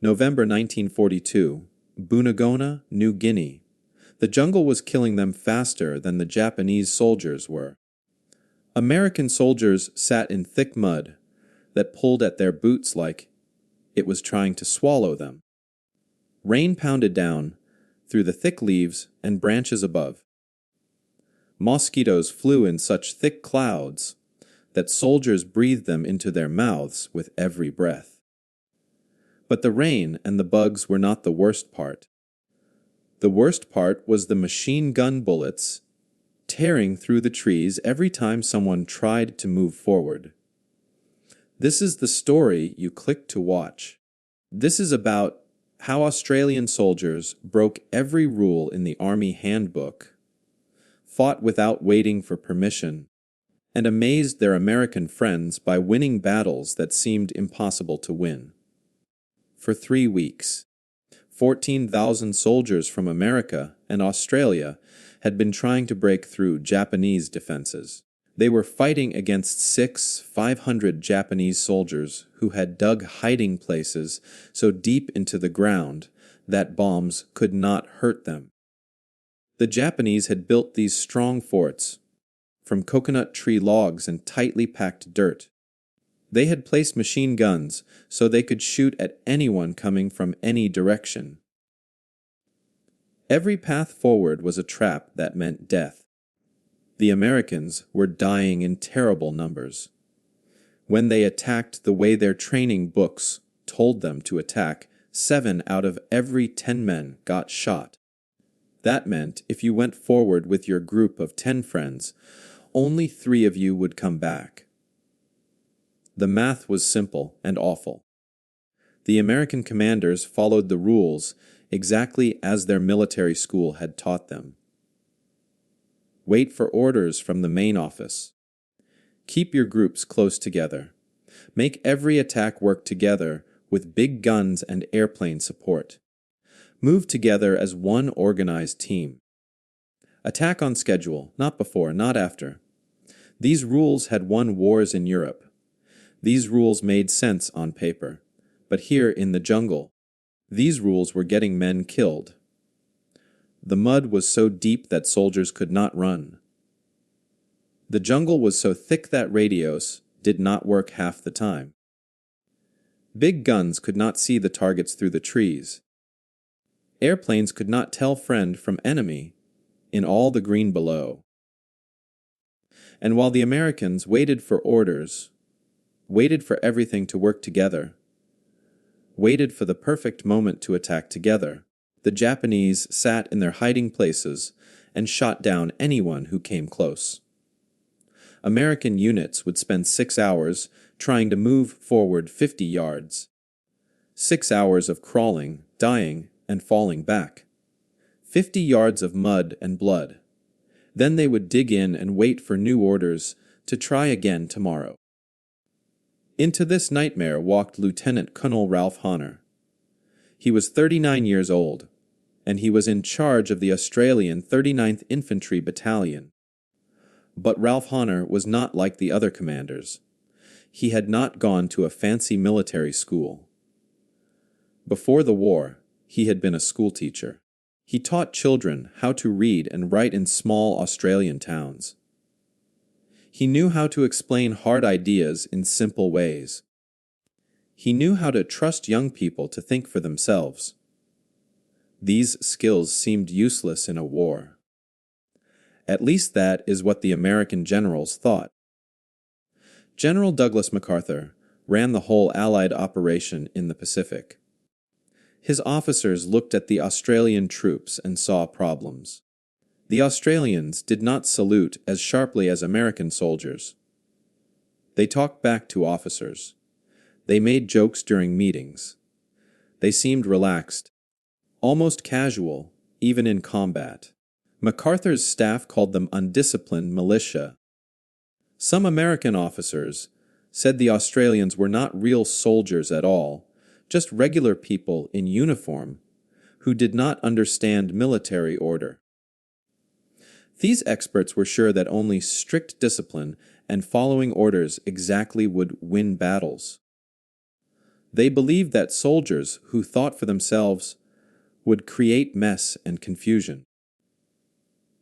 November 1942, Bunagona, New Guinea. The jungle was killing them faster than the Japanese soldiers were. American soldiers sat in thick mud that pulled at their boots like it was trying to swallow them. Rain pounded down through the thick leaves and branches above. Mosquitoes flew in such thick clouds that soldiers breathed them into their mouths with every breath. But the rain and the bugs were not the worst part. The worst part was the machine gun bullets tearing through the trees every time someone tried to move forward. This is the story you click to watch. This is about how Australian soldiers broke every rule in the Army Handbook, fought without waiting for permission, and amazed their American friends by winning battles that seemed impossible to win. For 3 weeks, 14,000 soldiers from America and Australia had been trying to break through Japanese defenses. They were fighting against 500 Japanese soldiers who had dug hiding places so deep into the ground that bombs could not hurt them. The Japanese had built these strong forts from coconut tree logs and tightly packed dirt. They had placed machine guns so they could shoot at anyone coming from any direction. Every path forward was a trap that meant death. The Americans were dying in terrible numbers. When they attacked the way their training books told them to attack, 7 out of every 10 men got shot. That meant if you went forward with your group of 10 friends, only 3 of you would come back. The math was simple and awful. The American commanders followed the rules exactly as their military school had taught them. Wait for orders from the main office. Keep your groups close together. Make every attack work together with big guns and airplane support. Move together as one organized team. Attack on schedule, not before, not after. These rules had won wars in Europe. These rules made sense on paper. But here in the jungle, these rules were getting men killed. The mud was so deep that soldiers could not run. The jungle was so thick that radios did not work half the time. Big guns could not see the targets through the trees. Airplanes could not tell friend from enemy in all the green below. And while the Americans waited for orders, waited for everything to work together, waited for the perfect moment to attack together, the Japanese sat in their hiding places and shot down anyone who came close. American units would spend 6 hours trying to move forward 50 yards. 6 hours of crawling, dying, and falling back. 50 yards of mud and blood. Then they would dig in and wait for new orders to try again tomorrow. Into this nightmare walked Lieutenant Colonel Ralph Honor. He was 39 years old, and he was in charge of the Australian 39th Infantry Battalion. But Ralph Honor was not like the other commanders. He had not gone to a fancy military school. Before the war, he had been a schoolteacher. He taught children how to read and write in small Australian towns. He knew how to explain hard ideas in simple ways. He knew how to trust young people to think for themselves. These skills seemed useless in a war. At least that is what the American generals thought. General Douglas MacArthur ran the whole Allied operation in the Pacific. His officers looked at the Australian troops and saw problems. The Australians did not salute as sharply as American soldiers. They talked back to officers. They made jokes during meetings. They seemed relaxed, almost casual, even in combat. MacArthur's staff called them undisciplined militia. Some American officers said the Australians were not real soldiers at all, just regular people in uniform who did not understand military order. These experts were sure that only strict discipline and following orders exactly would win battles. They believed that soldiers who thought for themselves would create mess and confusion.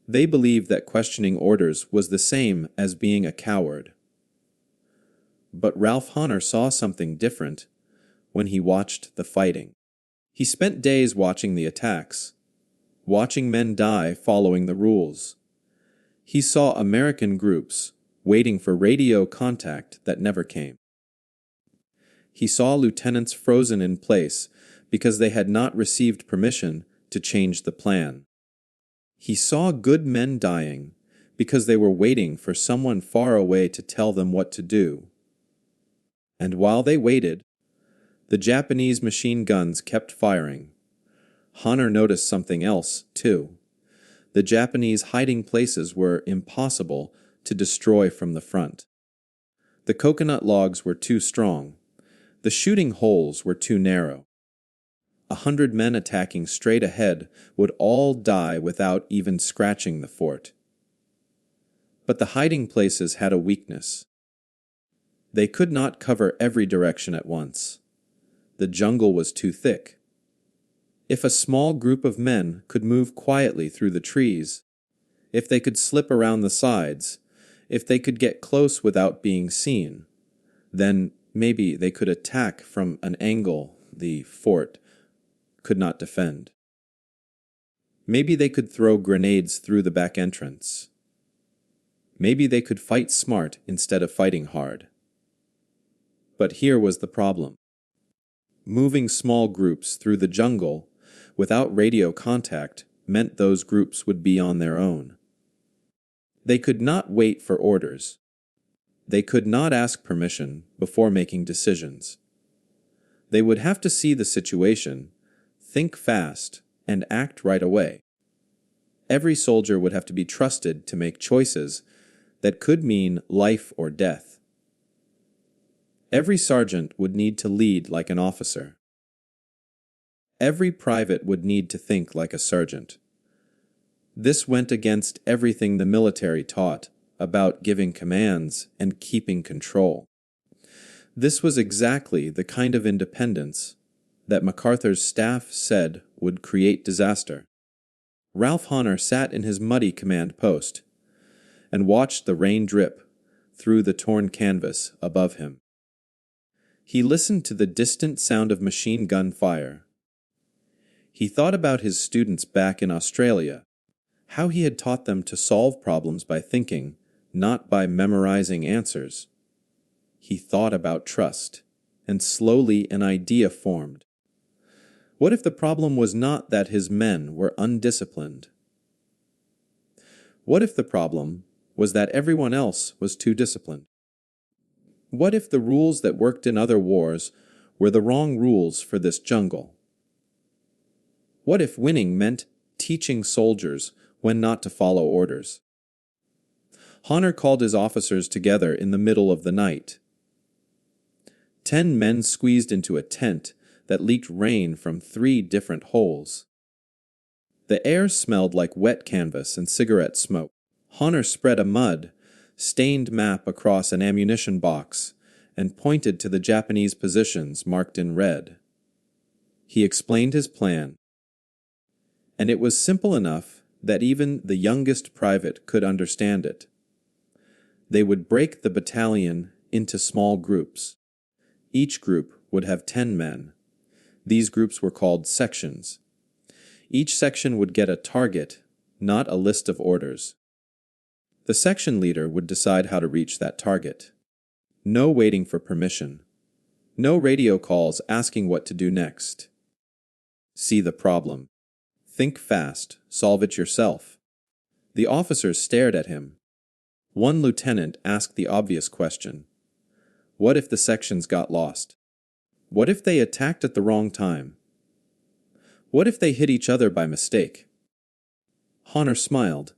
They believed that questioning orders was the same as being a coward. But Ralph Honor saw something different when he watched the fighting. He spent days watching the attacks, watching men die following the rules. He saw American groups waiting for radio contact that never came. He saw lieutenants frozen in place because they had not received permission to change the plan. He saw good men dying because they were waiting for someone far away to tell them what to do. And while they waited, the Japanese machine guns kept firing. Honor noticed something else, too. The Japanese hiding places were impossible to destroy from the front. The coconut logs were too strong. The shooting holes were too narrow. 100 men attacking straight ahead would all die without even scratching the fort. But the hiding places had a weakness. They could not cover every direction at once. The jungle was too thick. If a small group of men could move quietly through the trees, if they could slip around the sides, if they could get close without being seen, then maybe they could attack from an angle the fort could not defend. Maybe they could throw grenades through the back entrance. Maybe they could fight smart instead of fighting hard. But here was the problem. Moving small groups through the jungle without radio contact meant those groups would be on their own. They could not wait for orders. They could not ask permission before making decisions. They would have to see the situation, think fast, and act right away. Every soldier would have to be trusted to make choices that could mean life or death. Every sergeant would need to lead like an officer. Every private would need to think like a sergeant. This went against everything the military taught about giving commands and keeping control. This was exactly the kind of independence that MacArthur's staff said would create disaster. Ralph Honor sat in his muddy command post and watched the rain drip through the torn canvas above him. He listened to the distant sound of machine gun fire. He thought about his students back in Australia, how he had taught them to solve problems by thinking, not by memorizing answers. He thought about trust, and slowly an idea formed. What if the problem was not that his men were undisciplined? What if the problem was that everyone else was too disciplined? What if the rules that worked in other wars were the wrong rules for this jungle? What if winning meant teaching soldiers when not to follow orders? Honor called his officers together in the middle of the night. 10 men squeezed into a tent that leaked rain from 3 different holes. The air smelled like wet canvas and cigarette smoke. Honor spread a mud-stained map across an ammunition box and pointed to the Japanese positions marked in red. He explained his plan, and it was simple enough that even the youngest private could understand it. They would break the battalion into small groups. Each group would have 10 men. These groups were called sections. Each section would get a target, not a list of orders. The section leader would decide how to reach that target. No waiting for permission. No radio calls asking what to do next. See the problem. Think fast, solve it yourself. The officers stared at him. One lieutenant asked the obvious question. What if the sections got lost? What if they attacked at the wrong time? What if they hit each other by mistake? Honor smiled.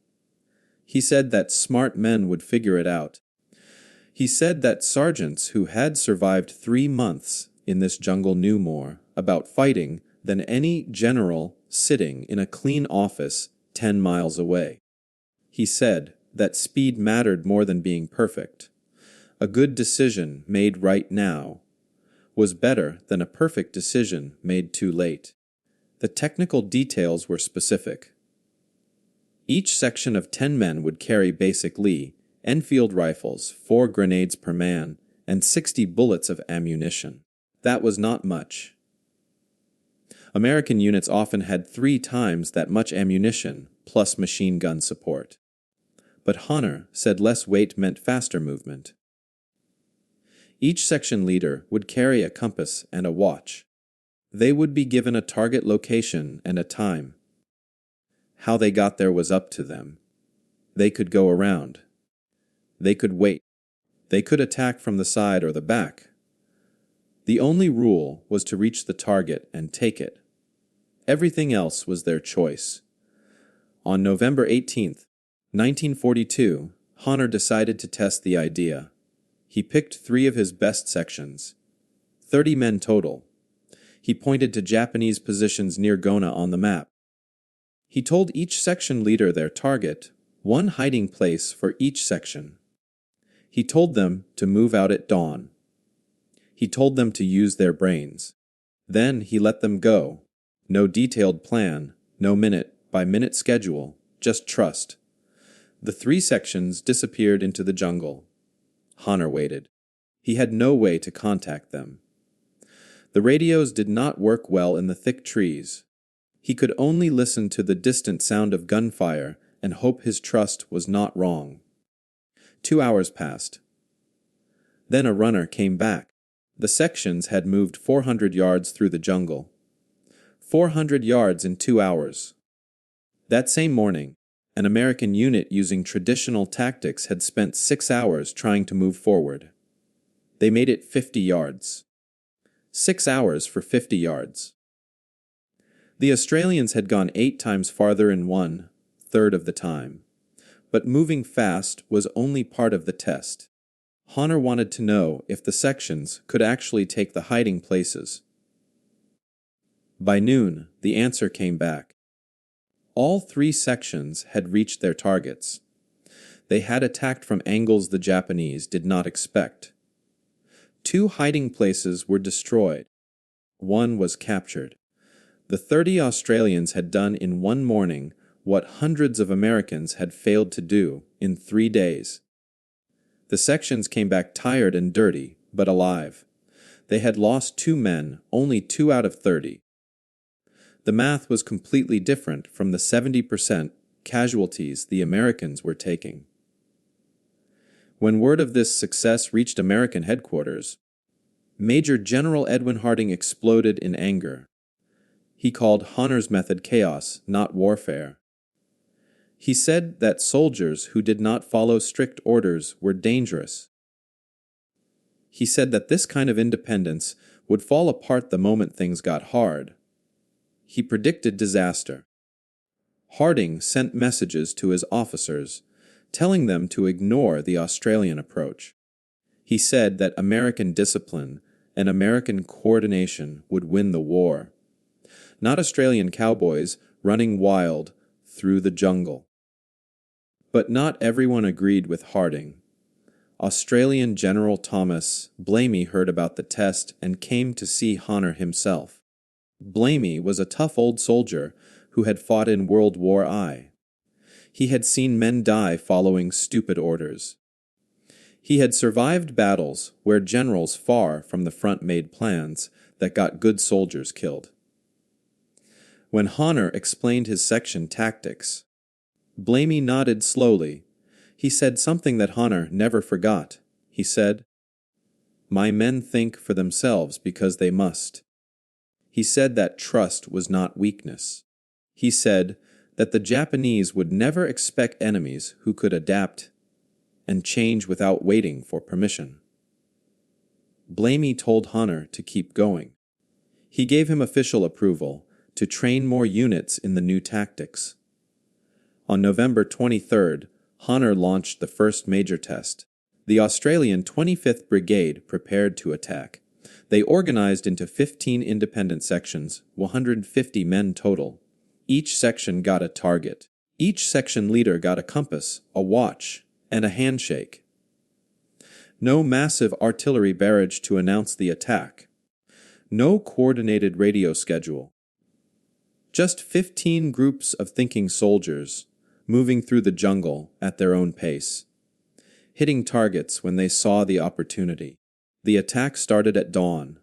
He said that smart men would figure it out. He said that sergeants who had survived 3 months in this jungle knew more about fighting than any general sitting in a clean office 10 miles away. He said that speed mattered more than being perfect. A good decision made right now was better than a perfect decision made too late. The technical details were specific. Each section of 10 men would carry basic Lee, Enfield rifles, 4 grenades per man, and 60 bullets of ammunition. That was not much. American units often had 3 times that much ammunition, plus machine gun support. But Honor said less weight meant faster movement. Each section leader would carry a compass and a watch. They would be given a target location and a time. How they got there was up to them. They could go around. They could wait. They could attack from the side or the back. The only rule was to reach the target and take it. Everything else was their choice. On November 18, 1942, Honor decided to test the idea. He picked 3 of his best sections, 30 men total. He pointed to Japanese positions near Gona on the map. He told each section leader their target, 1 hiding place for each section. He told them to move out at dawn. He told them to use their brains. Then he let them go. No detailed plan, no minute-by-minute schedule, just trust. The 3 sections disappeared into the jungle. Honor waited. He had no way to contact them. The radios did not work well in the thick trees. He could only listen to the distant sound of gunfire and hope his trust was not wrong. 2 hours passed. Then a runner came back. The sections had moved 400 yards through the jungle. 400 yards in 2 hours. That same morning, an American unit using traditional tactics had spent 6 hours trying to move forward. They made it 50 yards. 6 hours for 50 yards. The Australians had gone 8 times farther in 1/3 of the time. But moving fast was only part of the test. Honor wanted to know if the sections could actually take the hiding places. By noon, the answer came back. All 3 sections had reached their targets. They had attacked from angles the Japanese did not expect. 2 hiding places were destroyed. 1 was captured. The 30 Australians had done in 1 morning what hundreds of Americans had failed to do in 3 days. The sections came back tired and dirty, but alive. They had lost 2 men, only 2 out of 30. The math was completely different from the 70% casualties the Americans were taking. When word of this success reached American headquarters, Major General Edwin Harding exploded in anger. He called Honor's method chaos, not warfare. He said that soldiers who did not follow strict orders were dangerous. He said that this kind of independence would fall apart the moment things got hard. He predicted disaster. Harding sent messages to his officers, telling them to ignore the Australian approach. He said that American discipline and American coordination would win the war, not Australian cowboys running wild through the jungle. But not everyone agreed with Harding. Australian General Thomas Blamey heard about the test and came to see Honor himself. Blamey was a tough old soldier who had fought in World War I. He had seen men die following stupid orders. He had survived battles where generals far from the front made plans that got good soldiers killed. When Honor explained his section tactics, Blamey nodded slowly. He said something that Honor never forgot. He said, "My men think for themselves because they must." He said that trust was not weakness. He said that the Japanese would never expect enemies who could adapt and change without waiting for permission. Blamey told Honor to keep going. He gave him official approval to train more units in the new tactics. On November 23rd, Honor launched the first major test. The Australian 25th Brigade prepared to attack. They organized into 15 independent sections, 150 men total. Each section got a target. Each section leader got a compass, a watch, and a handshake. No massive artillery barrage to announce the attack. No coordinated radio schedule. Just 15 groups of thinking soldiers moving through the jungle at their own pace, hitting targets when they saw the opportunity. The attack started at dawn.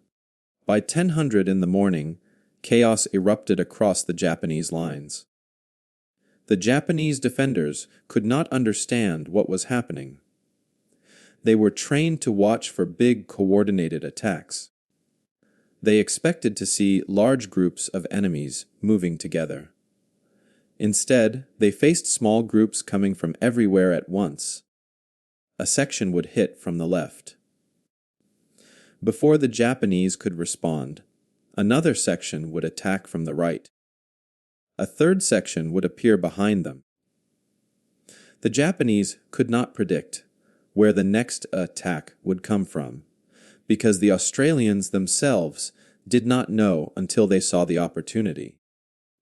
By 10:00 in the morning, chaos erupted across the Japanese lines. The Japanese defenders could not understand what was happening. They were trained to watch for big coordinated attacks. They expected to see large groups of enemies moving together. Instead, they faced small groups coming from everywhere at once. A section would hit from the left. Before the Japanese could respond, another section would attack from the right. A third section would appear behind them. The Japanese could not predict where the next attack would come from, because the Australians themselves did not know until they saw the opportunity.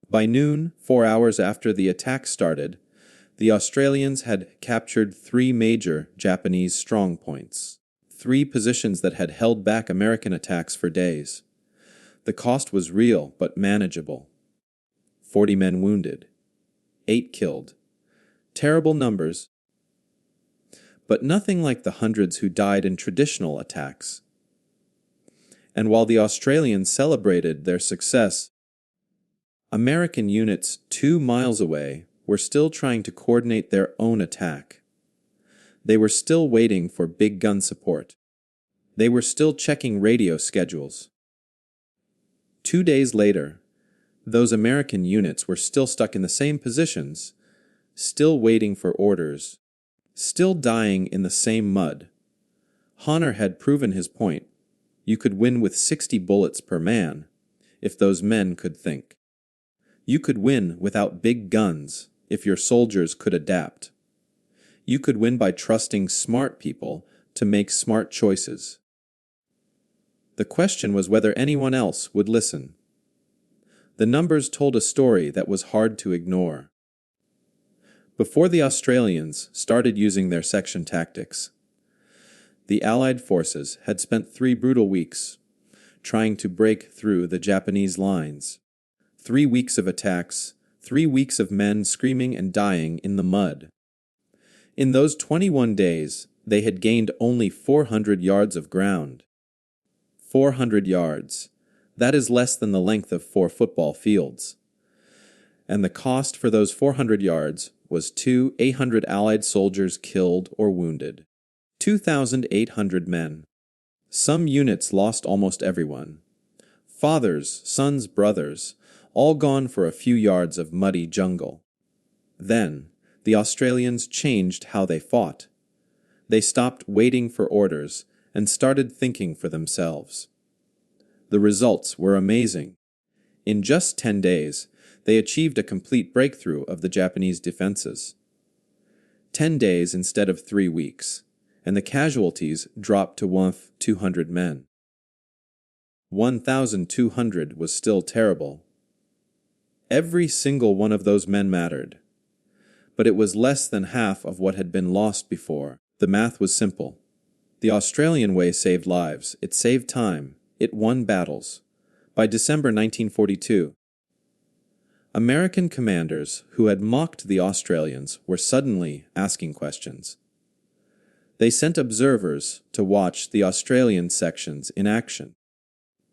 By noon, 4 hours after the attack started, the Australians had captured 3 major Japanese strongpoints, 3 positions that had held back American attacks for days. The cost was real but manageable. 40 men wounded, 8 killed. Terrible numbers, but nothing like the hundreds who died in traditional attacks. And while the Australians celebrated their success, American units 2 miles away were still trying to coordinate their own attack. They were still waiting for big gun support. They were still checking radio schedules. 2 days later, those American units were still stuck in the same positions, still waiting for orders, still dying in the same mud. Honor had proven his point. You could win with 60 bullets per man, if those men could think. You could win without big guns, if your soldiers could adapt. You could win by trusting smart people to make smart choices. The question was whether anyone else would listen. The numbers told a story that was hard to ignore. Before the Australians started using their section tactics, the Allied forces had spent 3 brutal weeks trying to break through the Japanese lines. 3 weeks of attacks, 3 weeks of men screaming and dying in the mud. In those 21 days, they had gained only 400 yards of ground. 400 yards. That is less than the length of 4 football fields. And the cost for those 400 yards was 800 Allied soldiers killed or wounded. 2,800 men. Some units lost almost everyone. Fathers, sons, brothers, all gone for a few yards of muddy jungle. Then, the Australians changed how they fought. They stopped waiting for orders and started thinking for themselves. The results were amazing. In just 10 days, they achieved a complete breakthrough of the Japanese defenses. 10 days instead of 3 weeks, and the casualties dropped to 200 men. 1,200 was still terrible. Every single one of those men mattered. But it was less than half of what had been lost before. The math was simple. The Australian way saved lives. It saved time. It won battles. By December 1942, American commanders who had mocked the Australians were suddenly asking questions. They sent observers to watch the Australian sections in action.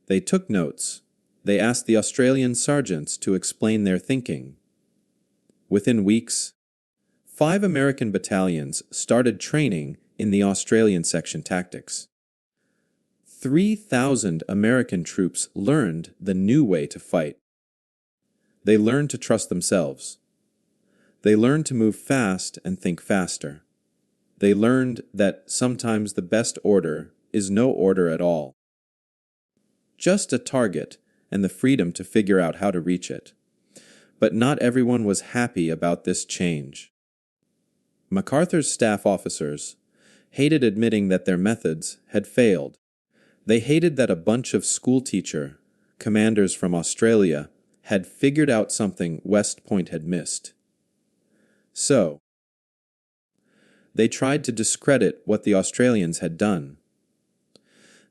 They took notes. They asked the Australian sergeants to explain their thinking. Within weeks, 5 American battalions started training in the Australian section tactics. 3,000 American troops learned the new way to fight. They learned to trust themselves. They learned to move fast and think faster. They learned that sometimes the best order is no order at all. Just a target and the freedom to figure out how to reach it. But not everyone was happy about this change. MacArthur's staff officers hated admitting that their methods had failed. They hated that a bunch of schoolteacher commanders from Australia had figured out something West Point had missed. So, they tried to discredit what the Australians had done.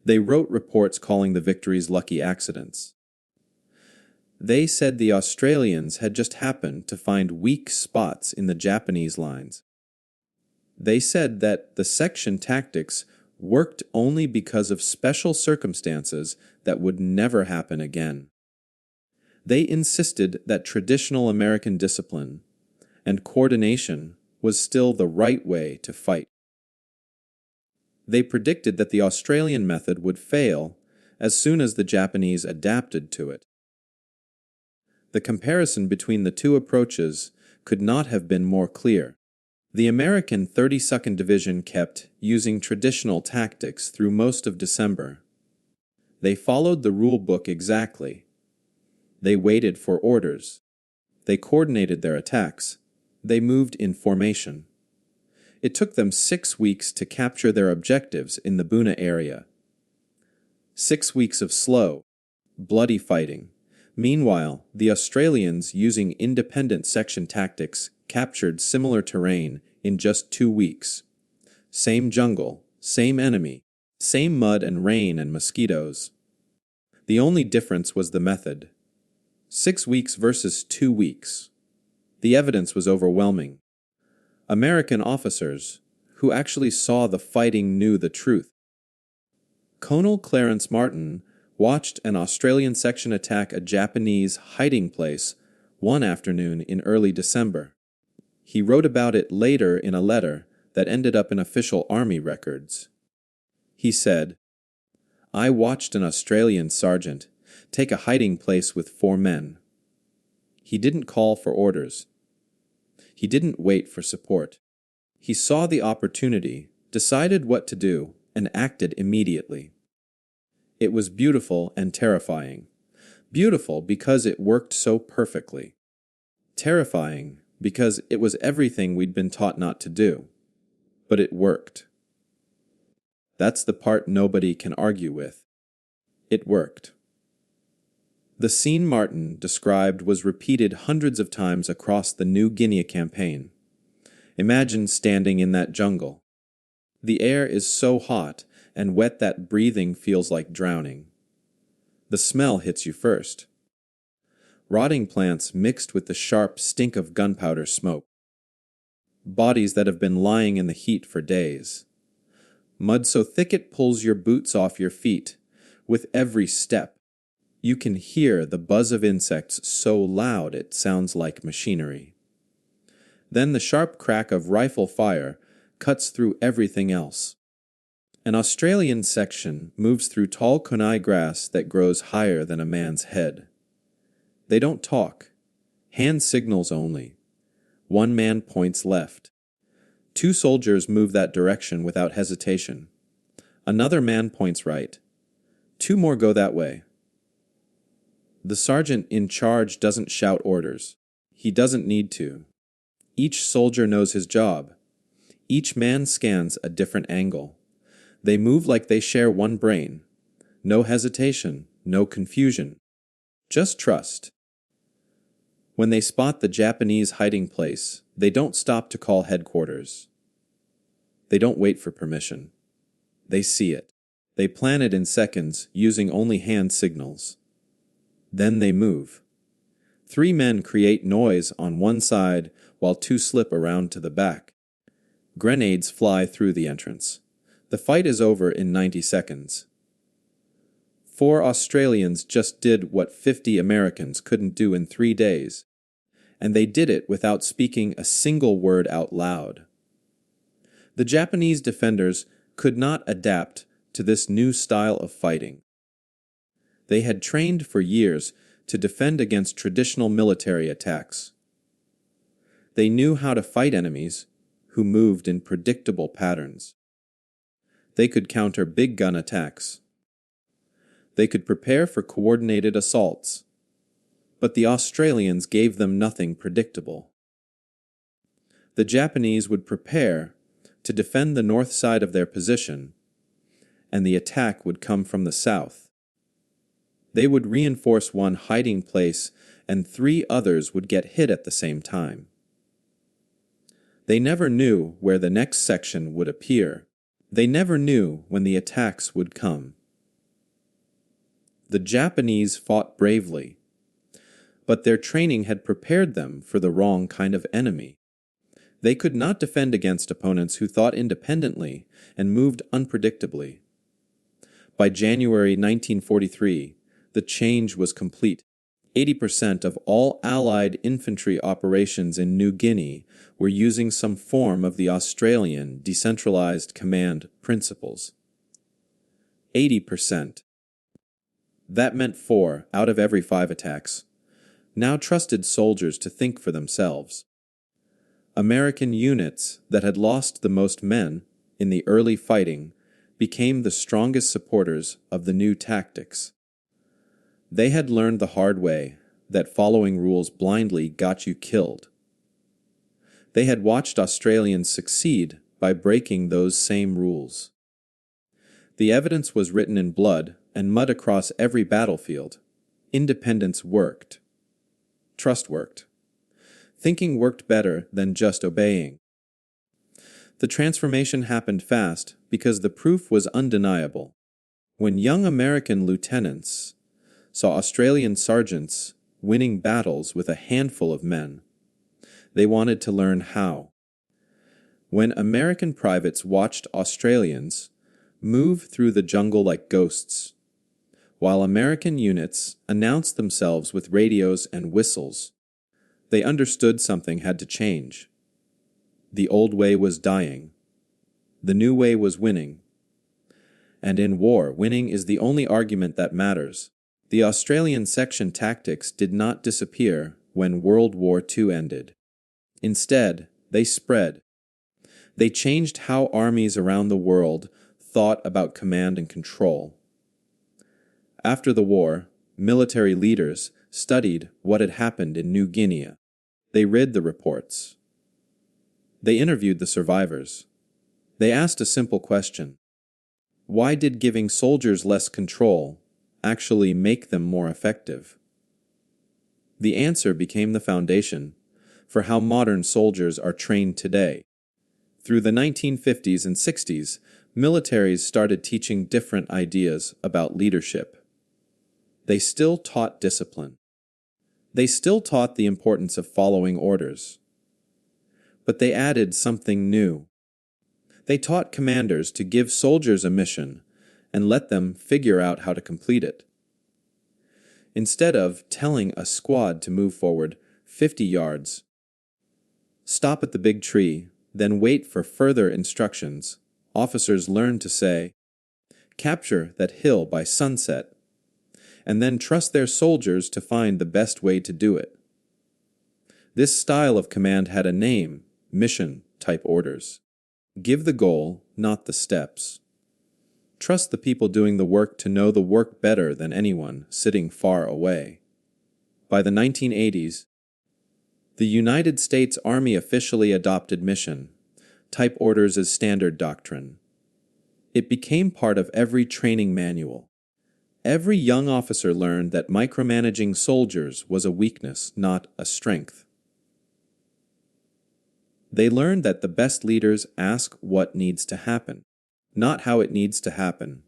They wrote reports calling the victories lucky accidents. They said the Australians had just happened to find weak spots in the Japanese lines. They said that the section tactics worked only because of special circumstances that would never happen again. They insisted that traditional American discipline and coordination was still the right way to fight. They predicted that the Australian method would fail as soon as the Japanese adapted to it. The comparison between the two approaches could not have been more clear. The American 32nd Division kept using traditional tactics through most of December. They followed the rule book exactly. They waited for orders. They coordinated their attacks. They moved in formation. It took them 6 weeks to capture their objectives in the Buna area. 6 weeks of slow, bloody fighting. Meanwhile, the Australians, using independent section tactics, captured similar terrain in just 2 weeks. Same jungle, same enemy, same mud and rain and mosquitoes. The only difference was the method. 6 weeks versus 2 weeks. The evidence was overwhelming. American officers, who actually saw the fighting, knew the truth. Colonel Clarence Martin watched an Australian section attack a Japanese hiding place one afternoon in early December. He wrote about it later in a letter that ended up in official army records. He said, "I watched an Australian sergeant take a hiding place with 4 men. He didn't call for orders. He didn't wait for support. He saw the opportunity, decided what to do, and acted immediately. It was beautiful and terrifying. Beautiful because it worked so perfectly. Terrifying because it was everything we'd been taught not to do. But it worked." That's the part nobody can argue with. It worked. The scene Martin described was repeated hundreds of times across the New Guinea campaign. Imagine standing in that jungle. The air is so hot and wet that breathing feels like drowning. The smell hits you first. Rotting plants mixed with the sharp stink of gunpowder smoke. Bodies that have been lying in the heat for days. Mud so thick it pulls your boots off your feet. With every step, you can hear the buzz of insects so loud it sounds like machinery. Then the sharp crack of rifle fire cuts through everything else. An Australian section moves through tall kunai grass that grows higher than a man's head. They don't talk. Hand signals only. 1 man points left. 2 soldiers move that direction without hesitation. Another man points right. 2 more go that way. The sergeant in charge doesn't shout orders. He doesn't need to. Each soldier knows his job. Each man scans a different angle. They move like they share one brain. No hesitation, no confusion. Just trust. When they spot the Japanese hiding place, they don't stop to call headquarters. They don't wait for permission. They see it. They plan it in seconds, using only hand signals. Then they move. 3 men create noise on one side while 2 slip around to the back. Grenades fly through the entrance. The fight is over in 90 seconds. 4 Australians just did what 50 Americans couldn't do in 3 days, and they did it without speaking a single word out loud. The Japanese defenders could not adapt to this new style of fighting. They had trained for years to defend against traditional military attacks. They knew how to fight enemies who moved in predictable patterns. They could counter big gun attacks. They could prepare for coordinated assaults. But the Australians gave them nothing predictable. The Japanese would prepare to defend the north side of their position, and the attack would come from the south. They would reinforce one hiding place, and 3 others would get hit at the same time. They never knew where the next section would appear. They never knew when the attacks would come. The Japanese fought bravely, but their training had prepared them for the wrong kind of enemy. They could not defend against opponents who thought independently and moved unpredictably. By January 1943, the change was complete. 80% of all Allied infantry operations in New Guinea were using some form of the Australian decentralized command principles. 80%. That meant 4 out of every 5 attacks now trusted soldiers to think for themselves. American units that had lost the most men in the early fighting became the strongest supporters of the new tactics. They had learned the hard way that following rules blindly got you killed. They had watched Australians succeed by breaking those same rules. The evidence was written in blood and mud across every battlefield. Independence worked. Trust worked. Thinking worked better than just obeying. The transformation happened fast because the proof was undeniable. When young American lieutenants saw Australian sergeants winning battles with a handful of men, they wanted to learn how. When American privates watched Australians move through the jungle like ghosts, while American units announced themselves with radios and whistles, they understood something had to change. The old way was dying. The new way was winning. And in war, winning is the only argument that matters. The Australian section tactics did not disappear when World War II ended. Instead, they spread. They changed how armies around the world thought about command and control. After the war, military leaders studied what had happened in New Guinea. They read the reports. They interviewed the survivors. They asked a simple question. Why did giving soldiers less control actually make them more effective? The answer became the foundation for how modern soldiers are trained today. Through the 1950s and 60s, militaries started teaching different ideas about leadership. They still taught discipline. They still taught the importance of following orders. But they added something new. They taught commanders to give soldiers a mission and let them figure out how to complete it. Instead of telling a squad to move forward 50 yards, stop at the big tree, then wait for further instructions, officers learned to say, capture that hill by sunset, and then trust their soldiers to find the best way to do it. This style of command had a name, mission-type orders. Give the goal, not the steps. Trust the people doing the work to know the work better than anyone sitting far away. By the 1980s, the United States Army officially adopted mission-type orders as standard doctrine. It became part of every training manual. Every young officer learned that micromanaging soldiers was a weakness, not a strength. They learned that the best leaders ask what needs to happen, not how it needs to happen.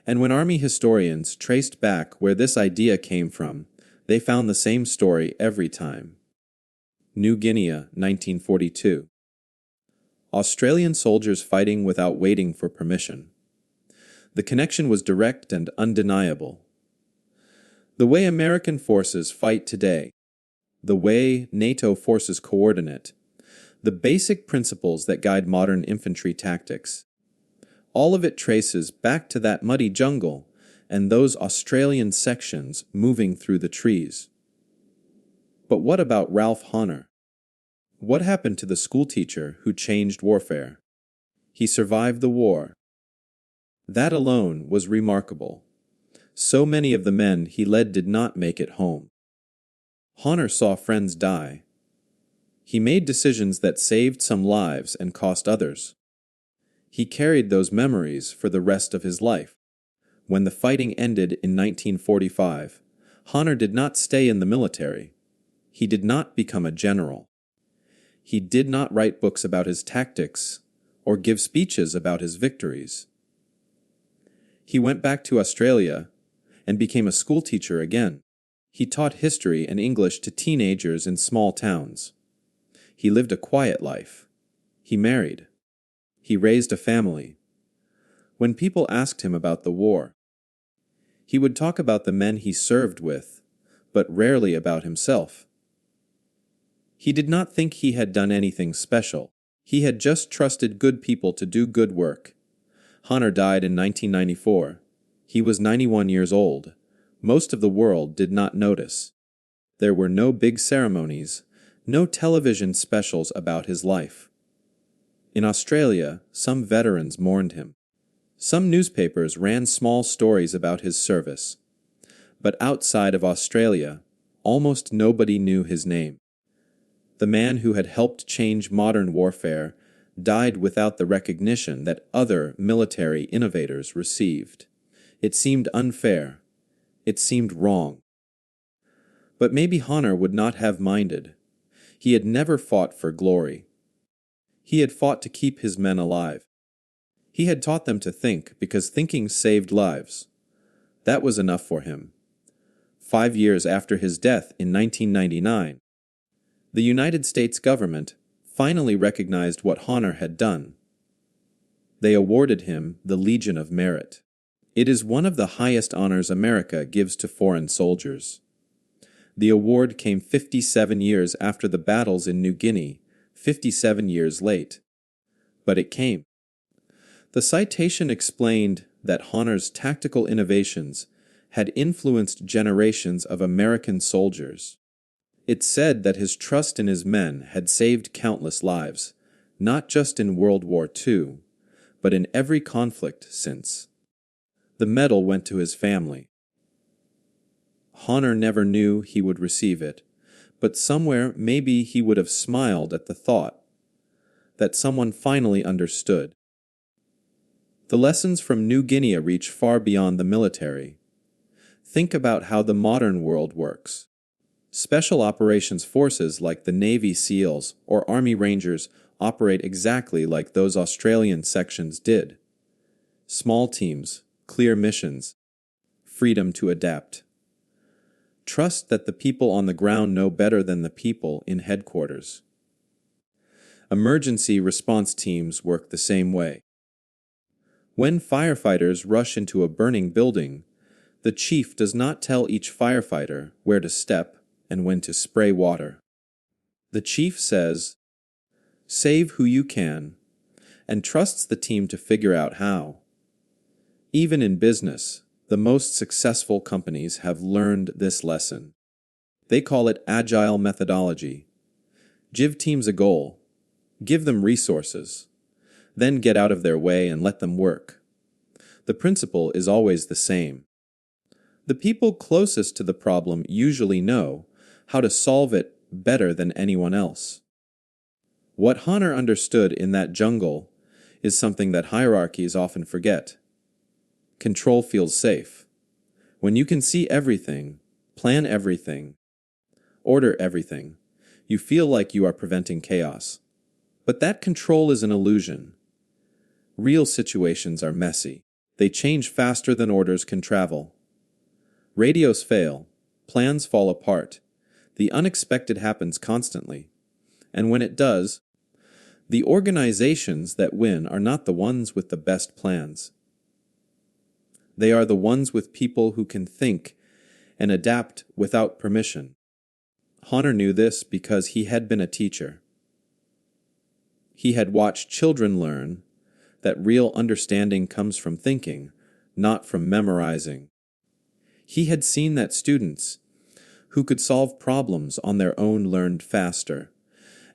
And when Army historians traced back where this idea came from, they found the same story every time. New Guinea, 1942. Australian soldiers fighting without waiting for permission. The connection was direct and undeniable. The way American forces fight today, the way NATO forces coordinate, the basic principles that guide modern infantry tactics, all of it traces back to that muddy jungle and those Australian sections moving through the trees. But what about Ralph Honor? What happened to the schoolteacher who changed warfare? He survived the war. That alone was remarkable. So many of the men he led did not make it home. Honor saw friends die. He made decisions that saved some lives and cost others. He carried those memories for the rest of his life. When the fighting ended in 1945, Honor did not stay in the military. He did not become a general. He did not write books about his tactics or give speeches about his victories. He went back to Australia and became a schoolteacher again. He taught history and English to teenagers in small towns. He lived a quiet life. He married. He raised a family. When people asked him about the war, he would talk about the men he served with, but rarely about himself. He did not think he had done anything special. He had just trusted good people to do good work. Honor died in 1994. He was 91 years old. Most of the world did not notice. There were no big ceremonies, no television specials about his life. In Australia, some veterans mourned him. Some newspapers ran small stories about his service. But outside of Australia, almost nobody knew his name. The man who had helped change modern warfare died without the recognition that other military innovators received. It seemed unfair. It seemed wrong. But maybe Honor would not have minded. He had never fought for glory. He had fought to keep his men alive. He had taught them to think because thinking saved lives. That was enough for him. 5 years after his death in 1999, the United States government finally recognized what Honor had done. They awarded him the Legion of Merit. It is one of the highest honors America gives to foreign soldiers. The award came 57 years after the battles in New Guinea, 57 years late. But it came. The citation explained that Honor's tactical innovations had influenced generations of American soldiers. It said that his trust in his men had saved countless lives, not just in World War II, but in every conflict since. The medal went to his family. Honor never knew he would receive it, but somewhere maybe he would have smiled at the thought that someone finally understood. The lessons from New Guinea reach far beyond the military. Think about how the modern world works. Special operations forces like the Navy SEALs or Army Rangers operate exactly like those Australian sections did. Small teams, clear missions, freedom to adapt. Trust that the people on the ground know better than the people in headquarters. Emergency response teams work the same way. When firefighters rush into a burning building, the chief does not tell each firefighter where to step and when to spray water. The chief says, "Save who you can," and trusts the team to figure out how. Even in business, the most successful companies have learned this lesson. They call it agile methodology. Give teams a goal. Give them resources. Then get out of their way and let them work. The principle is always the same. The people closest to the problem usually know how to solve it better than anyone else. What Honor understood in that jungle is something that hierarchies often forget. Control feels safe. When you can see everything, plan everything, order everything, you feel like you are preventing chaos. But that control is an illusion. Real situations are messy. They change faster than orders can travel. Radios fail. Plans fall apart. The unexpected happens constantly. And when it does, the organizations that win are not the ones with the best plans. They are the ones with people who can think and adapt without permission. Honor knew this because he had been a teacher. He had watched children learn that real understanding comes from thinking, not from memorizing. He had seen that students who could solve problems on their own learned faster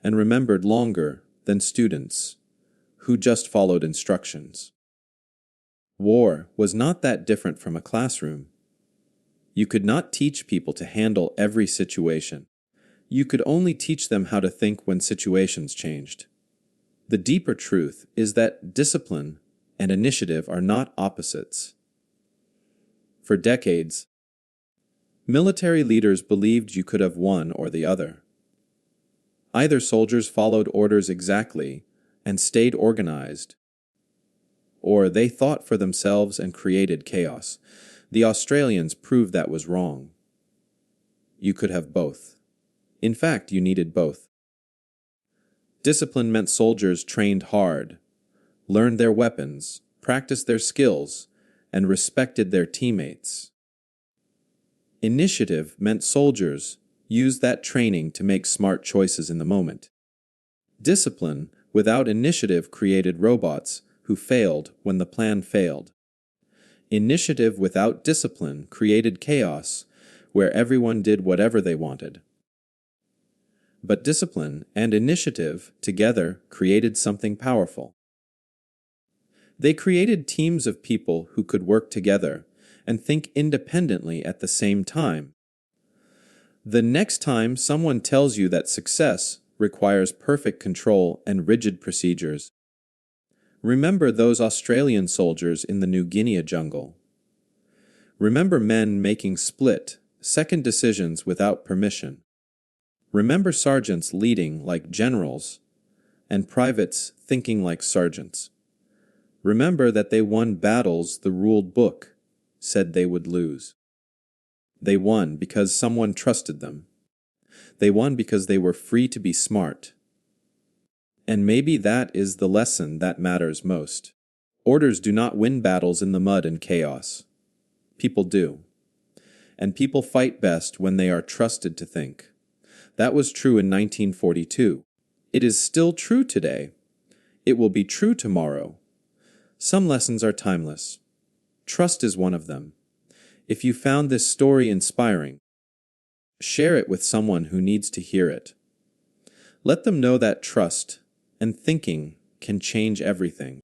and remembered longer than students who just followed instructions. War was not that different from a classroom. You could not teach people to handle every situation. You could only teach them how to think when situations changed. The deeper truth is that discipline and initiative are not opposites. For decades, military leaders believed you could have one or the other. Either soldiers followed orders exactly and stayed organized, or they thought for themselves and created chaos. The Australians proved that was wrong. You could have both. In fact, you needed both. Discipline meant soldiers trained hard, learned their weapons, practiced their skills, and respected their teammates. Initiative meant soldiers used that training to make smart choices in the moment. Discipline without initiative created robots who failed when the plan failed. Initiative without discipline created chaos where everyone did whatever they wanted. But discipline and initiative together created something powerful. They created teams of people who could work together and think independently at the same time. The next time someone tells you that success requires perfect control and rigid procedures, remember those Australian soldiers in the New Guinea jungle. Remember men making split, second decisions without permission. Remember sergeants leading like generals and privates thinking like sergeants. Remember that they won battles the ruled book said they would lose. They won because someone trusted them. They won because they were free to be smart. And maybe that is the lesson that matters most. Orders do not win battles in the mud and chaos. People do. And people fight best when they are trusted to think. That was true in 1942. It is still true today. It will be true tomorrow. Some lessons are timeless. Trust is one of them. If you found this story inspiring, share it with someone who needs to hear it. Let them know that trust and thinking can change everything.